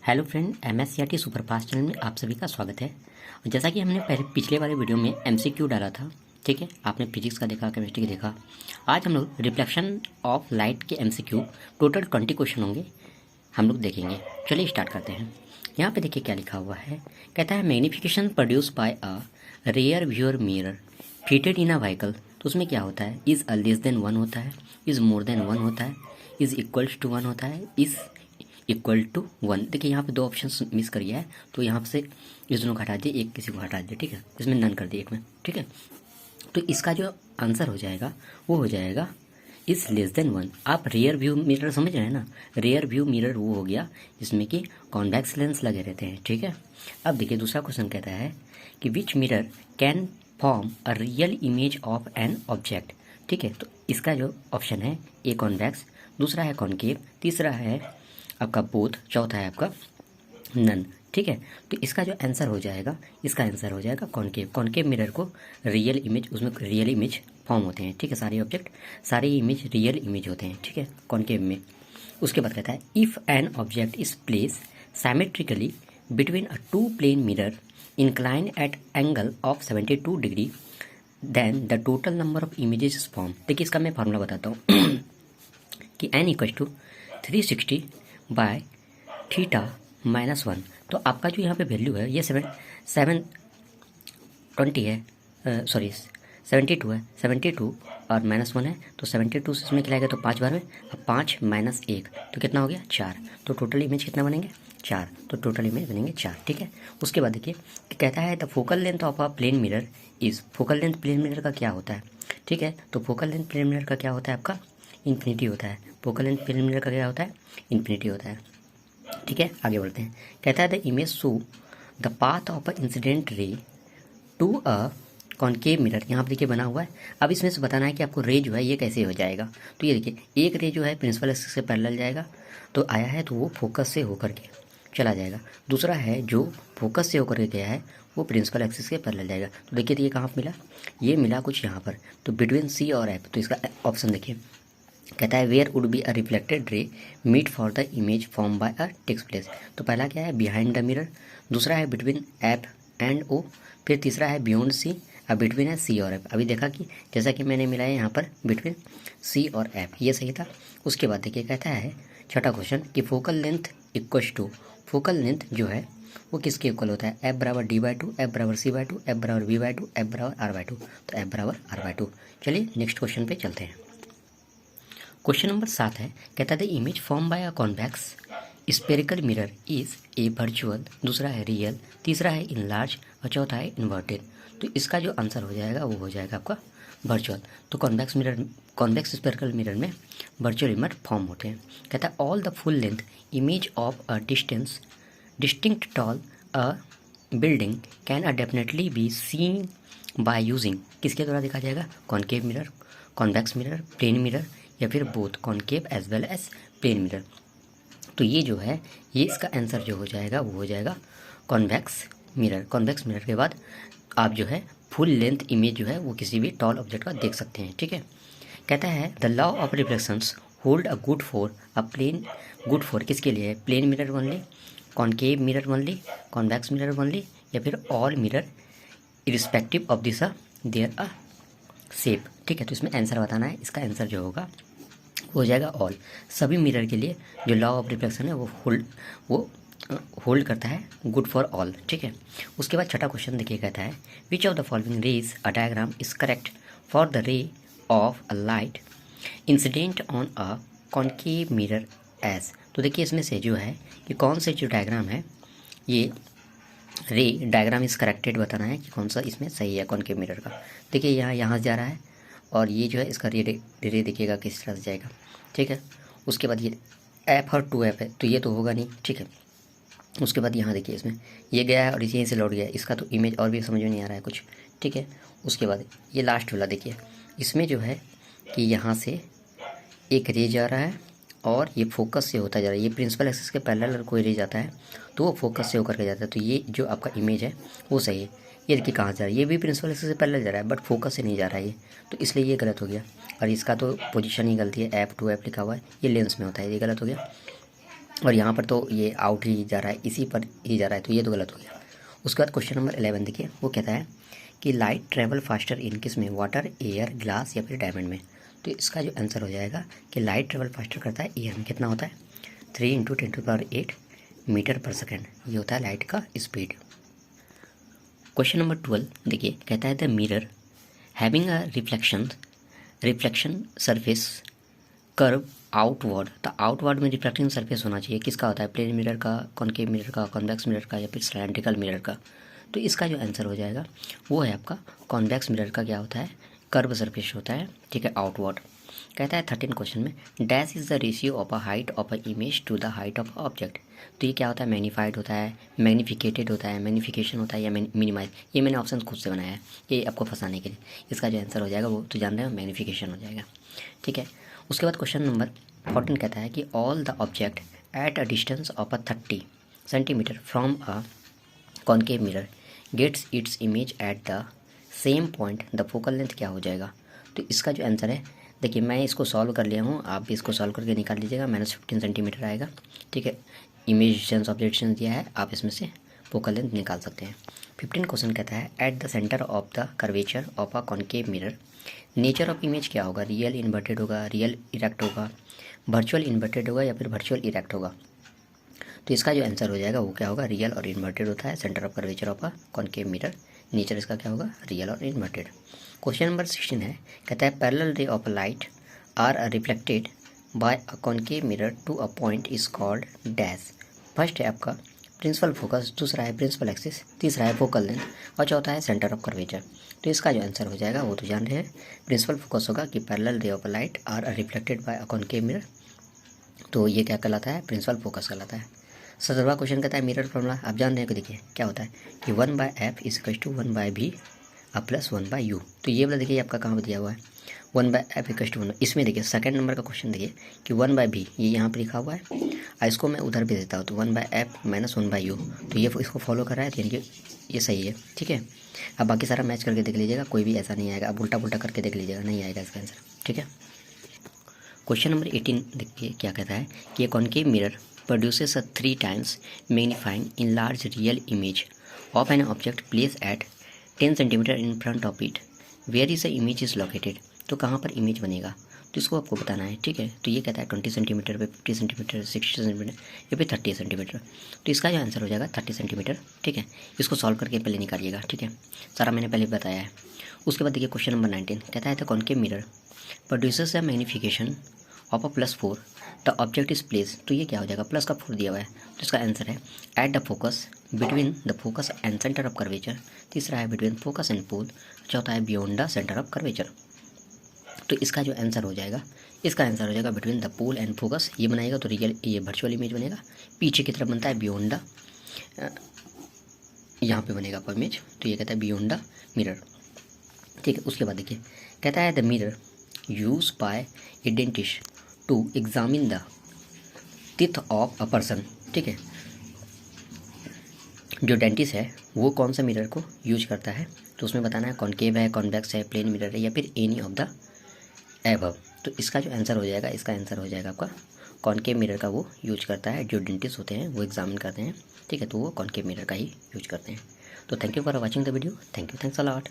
Hello friend, एमएससीईआरटी superfast channel में आप सभी का स्वागत है। और जैसा कि हमने पहले पिछले वाले वीडियो में एमसीक्यू डाला था, ठीक है, आपने फिजिक्स का देखा, केमिस्ट्री का देखा। आज हम लोग रिफ्लेक्शन ऑफ लाइट के एमसीक्यू टोटल 20 क्वेश्चन होंगे, हम लोग देखेंगे। चलिए स्टार्ट करते हैं। यहाँ पे देखिए क्या लिखा हुआ है। कहता है magnification produce by a rear viewer mirror fitted in a vehicle. तो उसमें क्या होता है, इज़ लेस देन 1 होता है, इज़ मोर देन 1 होता है, इज़ इक्वल्स टू 1 होता है, इज़ इक्वल टू 1। देखिए यहाँ पे दो ऑप्शन मिस करिए है, तो यहाँ से इस दोनों को हटा दिए, एक किसी को हटा दिए, ठीक है, इसमें नन कर दिए एक में, ठीक है। तो इसका जो आंसर हो जाएगा वो हो जाएगा इज लेस देन 1। आप रियर व्यू मिरर समझ रहे हैं ना, रियर व्यू मिरर वो हो गया जिसमें कि कॉन्वेक्स लेंस लगे रहते हैं, ठीक है। अब देखिए दूसरा क्वेश्चन कहता है कि विच mirror can form a real image of an object, ठीक है। तो इसका जो ऑप्शन है ए कॉन्वेक्स, दूसरा है कॉनकेव, तीसरा है आपका बोथ, चौथा है आपका नन, ठीक है। तो इसका जो आंसर हो जाएगा, इसका आंसर हो जाएगा कॉनकेव। कॉनकेव मिरर को रियल इमेज, उसमें रियल इमेज फॉर्म होते हैं, ठीक है। सारे ऑब्जेक्ट, सारे इमेज रियल इमेज होते हैं, ठीक है, कॉनकेव में। उसके बाद कहता है if an object is place symmetrically between a two plane mirror incline at angle of 72 degree then the total number of images is form. देखिए इसका मैं फॉर्मूला बताता हूँ कि N equal to 360 by theta minus 1। तो आपका जो यहाँ पे वैल्यू है ये 720 है, सॉरी 72 है, 72 और -1 है, तो 72 से इसमें खिलाएगा तो 5 बार में, अब 5 माइनस 1 तो कितना हो गया 4। तो टोटल इमेज कितना बनेंगे 4, तो टोटल इमेज बनेंगे 4, ठीक है। उसके बाद देखिए कहता है the focal length of a plane mirror is, focal length plane mirror का क्या होता है, ठीक है। तो फोकल लेंथ प्लेन मिरर का क्या होता है आपका इन्फिनिटी होता है। फोकल लेंथ प्लेन मिरर का क्या होता है इन्फिनिटी होता है, ठीक है। आगे बढ़ते हैं। कहता है the image show the path of a incident ray to a concave mirror. यहाँ पर देखिए बना हुआ है। अब इसमें से बताना है कि आपको रे जो है ये कैसे हो जाएगा। तो ये देखिए एक रे जो है प्रिंसिपल एक्सिस से पैरेलल जाएगा, तो आया है तो वो फोकस से होकर के चला जाएगा। दूसरा है जो फोकस से होकर के गया है वो प्रिंसिपल एक्सिस के पैरेलल जाएगा। तो देखिए ये कहाँ मिला, ये मिला कुछ यहाँ पर, तो बिटवीन सी और एफ। तो इसका ऑप्शन देखिए कहता है where would be a reflected ray meet for the image form by a text place. तो पहला क्या है बिहाइंड द मिरर, दूसरा है बिटवीन एफ एंड ओ, फिर तीसरा है बियॉन्ड सी, अब बिटवीन है सी और एफ। अभी देखा कि जैसा कि मैंने मिलाया यहाँ पर बिटवीन सी और एफ, ये सही था। उसके बाद देखिए कहता है छठा क्वेश्चन कि focal length equals to, focal length जो है वो किसके इक्वल होता है, एफ बराबर डी बाई टू, एफ बराबर सी बाई टू, एफ बराबर वी बाई टू, एफ बराबर आर बाई टू। तो एफ बराबर आर बाई टू। चलिए नेक्स्ट क्वेश्चन पे चलते हैं। क्वेश्चन नंबर 7 है, कहता है the image form by a convex spherical mirror is a virtual, दूसरा है रियल, तीसरा है इनलार्ज और चौथा है इन्वर्टेड। तो इसका जो आंसर हो जाएगा वो हो जाएगा आपका वर्चुअल। तो convex mirror, convex spherical mirror में वर्चुअल इमेज फॉर्म होते हैं। कहता है all the full length image of a distance distinct tall a building can definitely be seen by using, किसके द्वारा देखा जाएगा, concave mirror, convex mirror, plane mirror, या फिर both concave as well as plane mirror. तो ये जो है ये इसका आंसर जो हो जाएगा वो हो जाएगा कॉन्वेक्स मिरर। कॉन्वेक्स मिरर के बाद आप जो है फुल लेंथ इमेज जो है वो किसी भी टॉल ऑब्जेक्ट का देख सकते हैं, ठीक है। कहता है the law of reflections hold a good for a plane, good for किसके लिए है, plane mirror only, concave mirror only, convex mirror only, या फिर all mirror irrespective of this there a shape, ठीक है। तो इसमें आंसर बताना है, इसका आंसर जो होगा हो जाएगा ऑल। सभी मिरर के लिए जो लॉ ऑफ रिफ्लेक्शन है वो होल्ड करता है गुड फॉर ऑल, ठीक है। उसके बाद छठा क्वेश्चन देखिए कहता है which of the following rays a diagram is correct for the ray of a light incident on a concave mirror as. तो देखिए इसमें से जो है कि कौन से जो डायग्राम है ये रे डायग्राम इज करेक्टेड बताना है कि कौन सा इसमें सही है कॉनकेव मिरर का। देखिए यहाँ से जा रहा है और ये जो है इसका रे देखिएगा किस तरह से जाएगा, ठीक है। उसके बाद ये एफ और 2F है तो ये तो होगा नहीं, ठीक है। उसके बाद यहाँ देखिए इसमें ये गया है और यहीं से लौट गया है, इसका तो इमेज और भी समझ में नहीं आ रहा है कुछ, ठीक है। उसके बाद ये लास्ट वाला देखिए, इसमें जो है कि यहाँ से एक रे जा रहा है और ये फोकस से होता जा रहा है, ये प्रिंसिपल एक्सिस के पैरेलल अगर कोई रे जाता है तो वो फोकस से होकर के जाता है। तो ये जो आपका इमेज है वो सही है। ये देखिए कहाँ जा रहा है, ये भी प्रिंसिपल एक्सिस से पैरेलल जा रहा है बट फोकस से नहीं जा रहा है ये, तो इसलिए ये गलत हो गया। और इसका तो पोजीशन ही गलती है, F 2F लिखा हुआ है, ये लेंस में होता है, ये गलत हो गया। और यहाँ पर तो ये आउट ही जा रहा है, इसी पर ही जा रहा है, तो ये तो गलत हो गया। उसके बाद क्वेश्चन नंबर 11 देखिए, वो कहता है कि लाइट ट्रेवल फास्टर इन किस में, वाटर, एयर, ग्लास या फिर डायमंड में। तो इसका जो आंसर हो जाएगा कि लाइट ट्रेवल फास्टर करता है एयर में। कितना होता है 3 × 10⁸ मीटर पर सेकेंड, ये होता है लाइट का स्पीड। क्वेश्चन नंबर 12 देखिए, कहता है the mirror having a reflection surface curve outward. तो आउटवर्ड में रिफ्लेक्टिंग सरफेस होना चाहिए, किसका होता है, प्लेन मिरर का, कॉनकेव मिरर का, कॉन्वेक्स मिरर का या फिर सिलेंड्रिकल मिरर का। तो इसका जो आंसर हो जाएगा वो है आपका कॉन्वेक्स मिरर का क्या होता है, कर्व सरफेस होता है, ठीक है, आउटवर्ड। कहता है 13 क्वेश्चन में, dash is the ratio of a height of a image to the height of object. तो ये क्या होता है, मैग्नीफाइड होता है, मैग्निफिकेटेड होता है, मैग्निफिकेशन होता है या मिनिमाइज। ये मैंने ऑप्शन खुद से बनाया है ये आपको फंसाने के लिए। इसका जो आंसर हो जाएगा वो तो जान रहे हो, मैग्निफिकेशन हो जाएगा, ठीक है। उसके बाद क्वेश्चन नंबर 14 कहता है कि all the object at a distance of a 30 centimetre from a concave mirror gets its image at the same point, the focal length क्या हो जाएगा। तो इसका जो आंसर है, देखिए मैं इसको सॉल्व कर लिया हूँ, आप भी इसको सॉल्व करके निकाल लीजिएगा। -15 सेंटीमीटर आएगा, ठीक है। इमेज डिस्टेंस ऑब्जेक्ट डिस्टेंस दिया है, आप इसमें से फोकल लेंथ निकाल सकते हैं। 15 क्वेश्चन कहता है at the centre of the curvature of a concave mirror nature of image क्या होगा, रियल इन्वर्टेड होगा, रियल इरेक्ट होगा, वर्चुअल इन्वर्टेड होगा या फिर वर्चुअल इरेक्ट होगा। तो इसका जो आंसर हो जाएगा वो क्या होगा, रियल और इन्वर्टेड होता है। Centre of curvature of a concave mirror, nature इसका क्या होगा, रियल और इन्वर्टेड। क्वेश्चन नंबर 16 है, कहता है parallel ray of light are reflected by a concave mirror to a point is called dash. First है आपका प्रिंसिपल फोकस, दूसरा है प्रिंसिपल एक्सिस, तीसरा है फोकल लेंथ और चौथा है सेंटर ऑफ कर्वेचर। तो इसका जो आंसर हो जाएगा वो तो जान रहे हैं, प्रिंसिपल फोकस होगा कि parallel ray of light are reflected by a concave mirror. तो ये क्या कहलाता है, प्रिंसिपल फोकस कहलाता है। 17वां क्वेश्चन कहता है मिरर फॉर्मूला, आप जान रहे हैं कि देखिए क्या होता है कि 1/f = 1/v + 1/u। तो ये वाला देखिए आपका कहाँ पर दिया हुआ है, 1/f = 1। इसमें देखिए सेकंड नंबर का क्वेश्चन देखिए कि 1/v ये यहाँ पर लिखा हुआ है, और इसको मैं उधर भेज देता हूँ तो 1/f - 1/u। तो ये इसको फॉलो कर रहा है, तो यानी कि ये सही है, ठीक है। अब बाकी सारा मैच करके देख लीजिएगा, कोई भी ऐसा नहीं आएगा, अब उल्टा पुल्टा करके देख लीजिएगा, नहीं आएगा इसका आंसर, ठीक है। क्वेश्चन नंबर 18 देखिए क्या कहता है कि concave mirror produces a 3 times magnifying enlarged real image of an object placed at 10 cm in front of it, where is the image is located। तो कहाँ पर इमेज बनेगा, तो इसको आपको बताना है, ठीक है। तो ये कहता है 20 सेंटीमीटर पे 50 सेंटीमीटर 60 सेंटीमीटर या फिर 30 सेंटीमीटर। तो इसका जो आंसर हो जाएगा 30 सेंटीमीटर, ठीक है। इसको सॉल्व करके पहले निकालिएगा, ठीक है, सारा मैंने पहले बताया है। उसके बाद देखिए क्वेश्चन नंबर 19 कहता है the concave mirror producers the magnification of a +4 the object is place. तो ये क्या हो जाएगा, प्लस का 4 दिया हुआ है, तो इसका आंसर है at the focus, between the focus and centre of curvature, तीसरा है बिटवीन फोकस एंड पोल, चौथा है beyond the centre of curvature. तो इसका जो आंसर हो जाएगा, इसका आंसर हो जाएगा between the pole and focus. ये बनाएगा तो रियल, ये वर्चुअल इमेज बनेगा। पीछे की तरफ बनता है बियॉन्ड द, यहाँ पे बनेगा आपका इमेज, तो ये कहता है बियॉन्ड द मिरर, ठीक है। उसके बाद देखिए कहता है the mirror use by a dentist to examine the teeth of a person, ठीक है। जो डेंटिस्ट है वो कौन सा मिरर को यूज करता है, तो उसमें बताना है कॉनकेव है, कॉन्वेक्स है, प्लेन मिरर है या फिर एनी ऑफ द एबव। तो इसका जो आंसर हो जाएगा, इसका आंसर हो जाएगा आपका कॉनकेव मिरर का वो यूज करता है। जो डेंटिस्ट होते हैं वो एग्जामिन करते हैं, ठीक है, तो वो कॉनकेव मिरर का ही यूज करते हैं। तो thank you for watching the video, thanks a lot.